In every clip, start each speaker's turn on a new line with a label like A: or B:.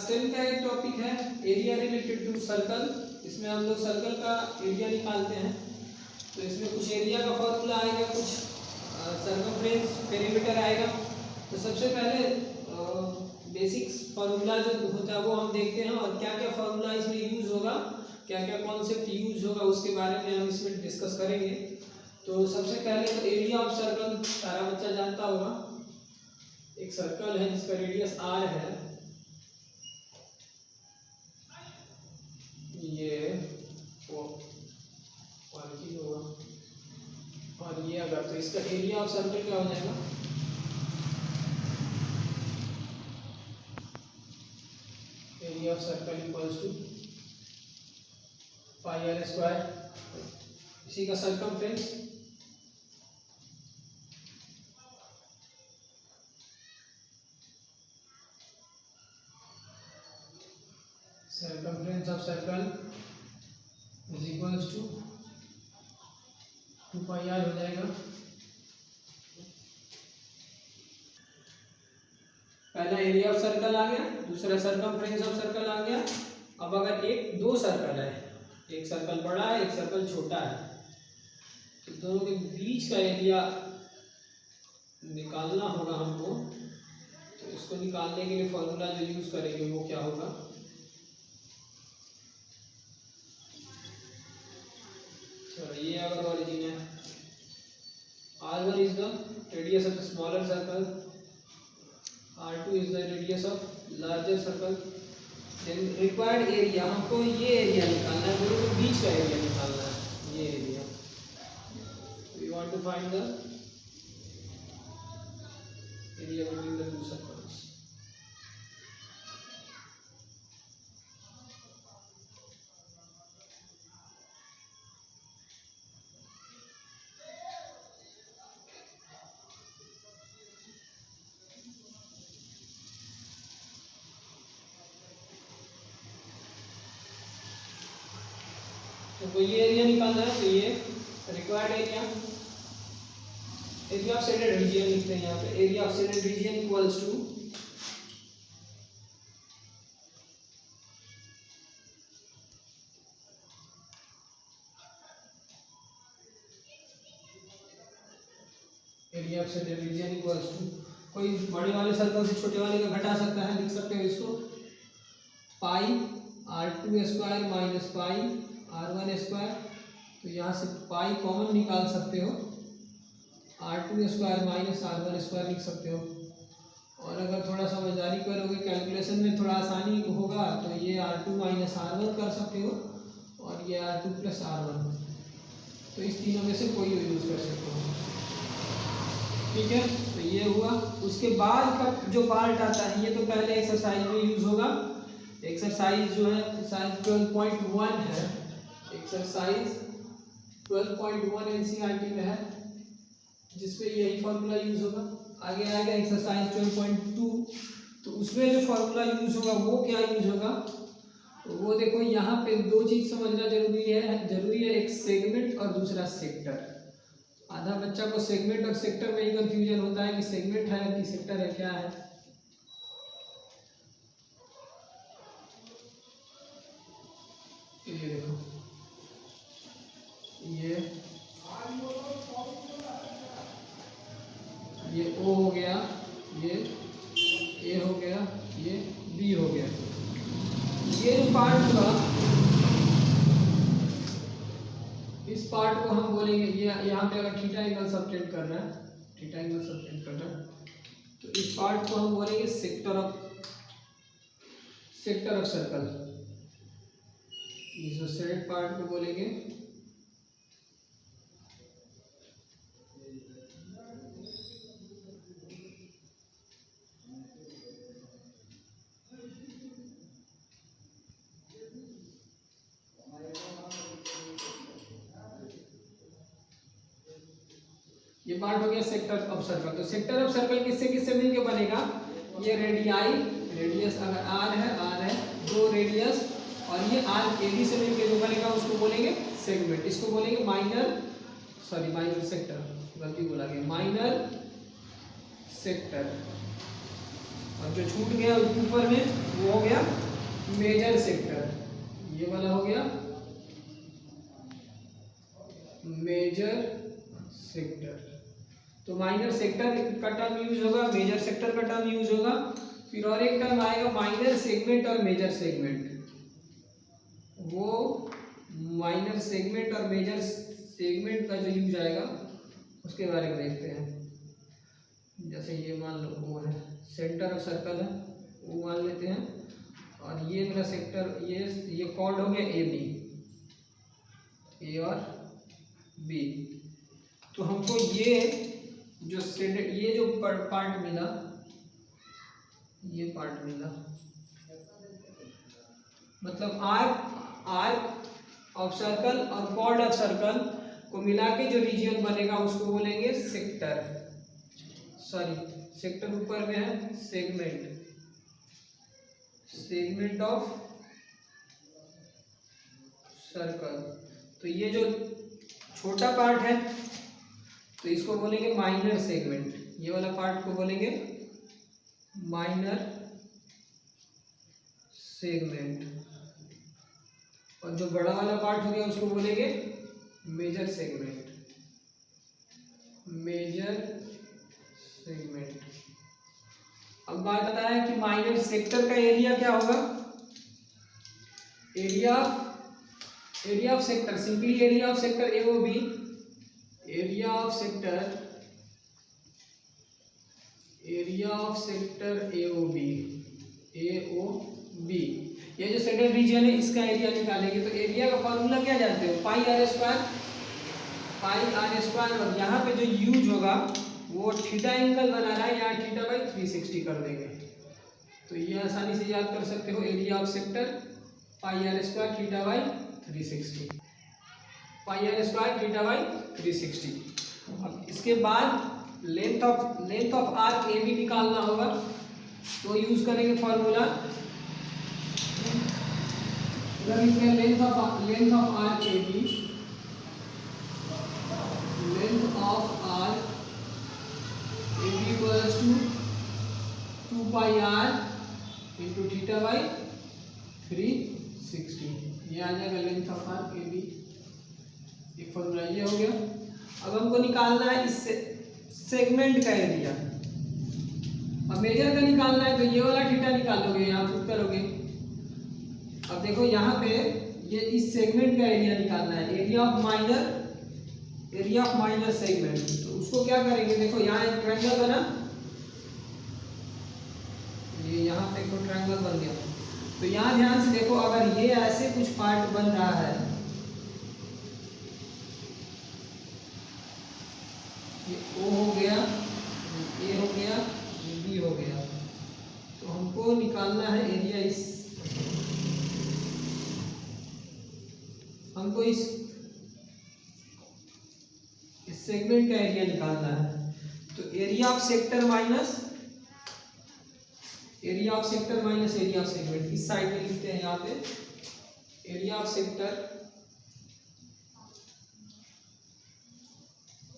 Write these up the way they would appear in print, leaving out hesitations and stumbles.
A: 10 का एक टॉपिक है एरिया रिलेटेड टू सर्कल। इसमें हम लोग सर्कल का एरिया निकालते हैं। तो इसमें कुछ एरिया का फॉर्मूला आएगा, कुछ सर्कमफ्रेंस पेरीमीटर आएगा। तो सबसे पहले बेसिक्स फार्मूला जो होता है वो हम देखते हैं और क्या क्या फार्मूला इसमें यूज होगा, क्या क्या कॉन्सेप्ट यूज होगा उसके बारे में हम इसमें डिस्कस करेंगे। तो सबसे पहले तो एरिया ऑफ सर्कल सारा बच्चा जानता होगा। एक सर्कल है जिसका रेडियस r है, ये ऑरिजिन होगा और ये अगर, तो इसका एरिया ऑफ सर्कल क्या हो जाएगा, area of circle equals to pi r square, इसी का circumference circumference of circle is equals to 2 pi r हो जाएगा। पहला एरिया ऑफ सर्कल आ गया, दूसरा सर्कमफ्रेंस ऑफ सर्कल आ गया। अब अगर दो सर्कल है, एक सर्कल बड़ा है एक सर्कल छोटा है, तो दोनों के बीच का एरिया निकालना होगा हमको। तो इसको निकालने के लिए फॉर्मूला जो यूज करेंगे वो क्या होगा, ये अगर ऑरिजिन है, r1 is the radius of the smaller circle, r2 is the radius of larger circle, then required area, हमको ये एरिया निकालना है, दोनों के बीच का एरिया निकालना है, ये area. we want to find the area between the two circles। तो ये एरिया निकालना है, तो ये required area of shaded region लिखते हैं यहाँ पे। Area of shaded region equals to area of shaded region equals to, कोई बड़े वाले सर्कल से छोटे वाले का घटा सकता है, लिख सकते हो इसको पाई r2 square minus pi r1 square. तो यहाँ से पाई कॉमन निकाल सकते हो, r2 square minus r1 square लिख सकते हो। और अगर थोड़ा समझदारी करोगे, कैलकुलेशन में थोड़ा आसानी होगा, तो ये r2 माइनस r1 कर सकते हो और ये r2 प्लस r1। तो इस तीनों में से कोई यूज कर सकते हो, ठीक है। तो ये हुआ। उसके बाद का जो पार्ट आता है, ये तो पहले एक्सरसाइज में यूज होगा। एक्सरसाइज जो है एक्सरसाइज 12.1 है, एक्सरसाइज 12.1 एनसीईआरटी में है, जिसमें यही फार्मूला यूज होगा। आगे आएगा एक्सरसाइज 12.2, तो उसमें जो फार्मूला यूज होगा वो क्या यूज होगा, तो वो देखो यहाँ पे दो चीज समझना जरूरी है, एक सेगमेंट और दूसरा सेक्टर। आधा बच्चा को सेगमेंट और सेक्टर में ही कंफ्यूजन होता है कि सेगमेंट है कि सेक्टर है, क्या है। ये देखो, ये O हो गया, ये A हो गया, ये B हो गया। ये जो पार्ट होगा, इस पार्ट को हम बोलेंगे, ये यहाँ पे अगर थीटा एंगल सबटेंड कर रहा है, तो इस पार्ट को हम बोलेंगे सेक्टर ऑफ सर्कल। इस शेडेड पार्ट को बोलेंगे ये पार्ट हो गया सेक्टर ऑफ सर्कल। तो सेक्टर ऑफ सर्कल किससे किससे मिलके बनेगा, ये रेडियस अगर r है, दो रेडियस, और ये आर एडी से मिलके जो बनेगा उसको बोलेंगे सेगमेंट। इसको बोलेंगे माइनर सेक्टर, गलती बोला गया, माइनर सेक्टर। और जो छूट गया ऊपर में वो हो गया मेजर सेक्टर, ये वाला हो गया मेजर सेक्टर। तो माइनर सेक्टर का टर्म यूज होगा, मेजर सेक्टर का टर्म यूज होगा। फिर और एक टर्म आएगा माइनर सेगमेंट और मेजर सेगमेंट। वो माइनर सेगमेंट और मेजर सेगमेंट का जो यूज आएगा उसके बारे में देखते हैं। जैसे ये मान लो वो है सेंटर ऑफ सर्कल है, वो मान लेते हैं, और ये मेरा सेक्टर, ये कॉर्ड हो गया ए बी, ए और बी। तो हमको ये जो पार्ट मिला, ये पार्ट मिला, मतलब आर्क ऑफ सर्कल और कॉर्ड ऑफ सर्कल को मिला के जो रीजन बनेगा उसको बोलेंगे सेक्टर। सॉरी, सेक्टर ऊपर में है, सेगमेंट ऑफ सर्कल। तो ये जो छोटा पार्ट है तो इसको बोलेंगे माइनर सेगमेंट, ये वाला पार्ट को बोलेंगे माइनर सेगमेंट, और जो बड़ा वाला पार्ट हो गया उसको बोलेंगे मेजर सेगमेंट, मेजर सेगमेंट। अब बात आता है कि माइनर सेक्टर का एरिया क्या होगा। Area of sector, simply area of sector A O B, area of sector A O B, ये जो सेक्टर रीजन है इसका एरिया निकालेंगे। तो एरिया का फॉर्मूला क्या जानते हो, पाई आर स्क्वायर, और यहाँ पे जो यूज होगा वो थीटा एंगल बना रहा है, यहाँ थीटा बाई 360 कर देंगे। तो ये आसानी से याद कर सकते हो, area of sector pi are square theta by 360, pi are square theta by 360। अब इसके बाद length of arc A B निकालना होगा, तो यूज करेंगे formula, length of arc A B, length of arc A B equals to 2 pi r into theta by 360, ये आ जाएगा length of arc A B. एक फॉर्मूला ये हो गया। अब हमको निकालना है इस सेगमेंट का एरिया। अब मेजर का निकालना है तो ये वाला थीटा निकालोगे, यहाँ पुट करोगे। अब देखो यहाँ पे ये इस सेगमेंट का एरिया निकालना है, एरिया ऑफ माइनर सेगमेंट। तो उसको क्या करेंगे, देखो यहाँ एक ट्रायंगल बना, ये यहाँ पे एक ट्रायंगल बन गया। तो यहाँ ध्यान से देखो, अगर ये ऐसे कुछ पार्ट बन रहा है, ये O हो गया, ये A हो गया, ये B हो गया, तो हमको निकालना है एरिया हमको इस सेगमेंट का एरिया निकालना है। तो area of sector minus area of segment, इस साइड में लिखते हैं यहाँ पे, area of sector,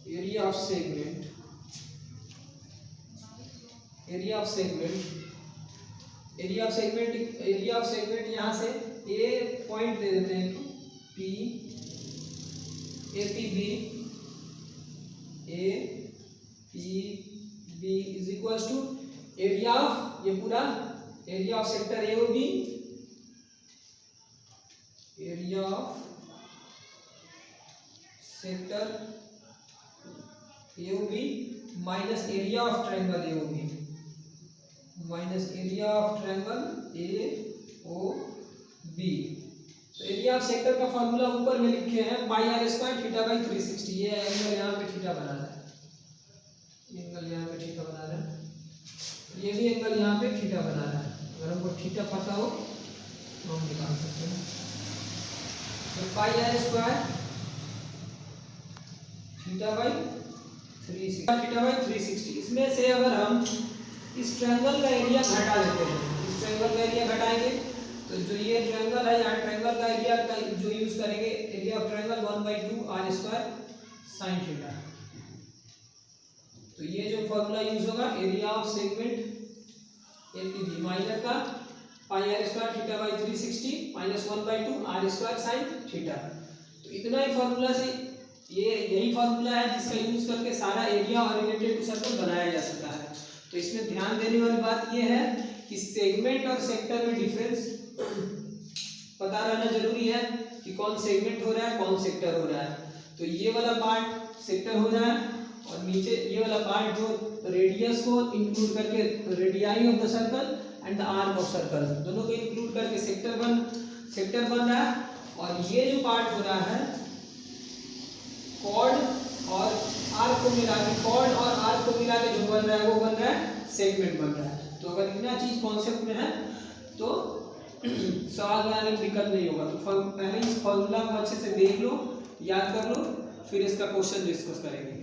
A: area of segment यहाँ से ए पॉइंट दे देते हैं, P A P B is equals to area of, ये पूरा area of sector A O B, area of sector A O B minus area of triangle A O B, minus area of triangle A O B. तो area of sector का formula ऊपर में लिखे हैं, पाई are square theta by 360। ये angle यहाँ पे theta बना रहा है, ये एंगल यहाँ पे थीटा बना रहा है, ये भी एंगल यहाँ पे थीटा बना रहा है। अगर हमको थीटा पता हो तो हम निकाल सकते हैं। तो पाई आर स्क्वायर थीटा बाई 360, इसमें से अगर हम इस ट्रायंगल का एरिया घटा लेते हैं, इस ट्रायंगल का एरिया घटाएंगे तो जो ये ट्रायंगल है, यहाँ ट्रायंगल का एरिया का जो यूज करेंगे, area of triangle 1/2 R square sine theta. तो ये जो फॉर्मूला यूज होगा, area of segment LPG minor का pi are square theta by 360 minus 1/2 R square sine theta. तो इतना ही फार्मूला से यही फार्मूला है जिसका यूज करके सारा एरिया और रिलेटेड टू सर्कल बनाया जा सकता है। तो इसमें ध्यान देने वाली बात यह है कि सेगमेंट और सेक्टर में डिफरेंस पता रहना जरूरी है कि कौन सेगमेंट हो रहा है कौन सेक्टर हो रहा है। तो ये वाला पार्ट सेक्टर हो रहा है और नीचे ये वाला पार्ट जो रेडियस को इंक्लूड करके radii of the circle and the arc of circle दोनों को इंक्लूड करके सेक्टर बन रहा है। और ये जो पार्ट हो रहा है कॉर्ड और आर्क को मिला के जो बन रहा है वो बन रहा है सेगमेंट बन रहा है। तो अगर इतना चीज कॉन्सेप्ट में है तो सवाल बनाने में दिक्कत नहीं होगा। तो पहले इस फॉर्मूला को अच्छे से देख लो, याद कर लो, फिर इसका क्वेश्चन डिस्कस करेंगे।